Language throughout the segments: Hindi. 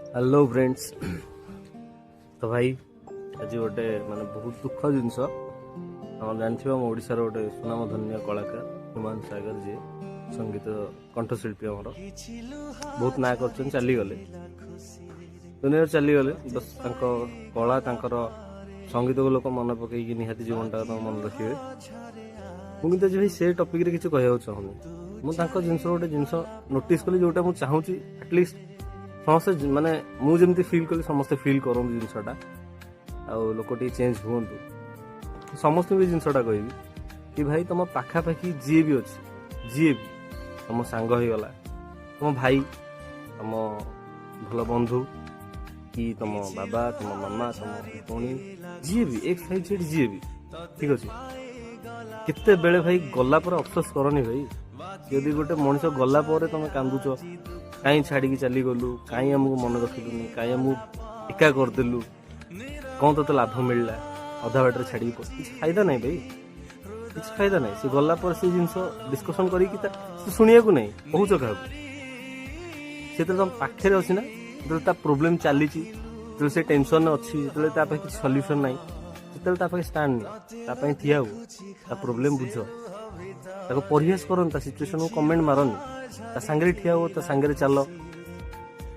Hello friends. तो भाई आज गोटे माने बहुत दुख जिनस जानते आम ओडार गोटे सुनामधन्य कलाकार हुमान सागर जी संगीत कंठशिल्पी आमर बहुत ना कर चलीगले दुनिया चलीगले बस कला संगीत को लोक मन पकईकि निहाती जीवनटा मन रखिए मुझे भाई से टपिक किसी कह चाहूनी मुझे जिन गोटे जिन नोटिस कली जोटा मुझे चाहूँगी एटलिस्ट समस्ते माने मुझे फिल कली समस्ते फिल करूँ जिनसा आउ लोक चेंज हूँ समस्त भी जिनसा कह कि भाई तुम पाखापाखि जी भी अच्छी जी भी तुम सांग हो गला तुम भाई तुम भल बंधु कि तुम बाबा तुम मामा तुम भौणी जी भी एक साइड सेड जी भी ठीक अच्छे केते बेले भाई गला पर अफसोस करनी भाई यदि गोटे मनीष गला पर तुम कांदुच कहीं छाड़ी चली गलु कहीं आमको मन रखिलुनि कहीं आमको एका करदेलु कौन तो लाभ मिलला अधा बाटर छाड़ी किसी फायदा नहीं भाई किसी फायदा नहीं से गला पर से जिनस डिस्कसन कर शुणा को नहीं कौच क्या से तुम पाखे अच्छी ना जो प्रोब्लेम चली जो से टेंशन अच्छी जो किसी सल्यूशन ना जो स्टाण्ड नहीं ठिया हो प्रोब्लेम बुझ परिहास कर सिचुएशन को कमेंट मारनी सांगे ठिया हो सांगे चल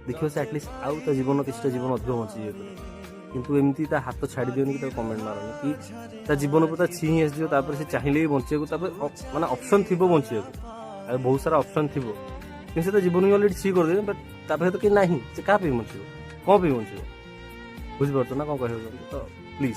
देखिए से एटलिस्ट आउ ता जीवन किसी जीवन अधिक बची जाए किंतु एमती हाथ छाड़ी दियोनी कि कमेंट मारनी कि जीवन को छी आसो से चाहिए भी बचे माने ऑप्शन थी बचे बहुत सारा ऑप्शन थी कि जीवन भी अलरेडी छी कर बट तो कि ना से क्या बचे कौन बचे बुझीपार ना कौन कह तो प्लीज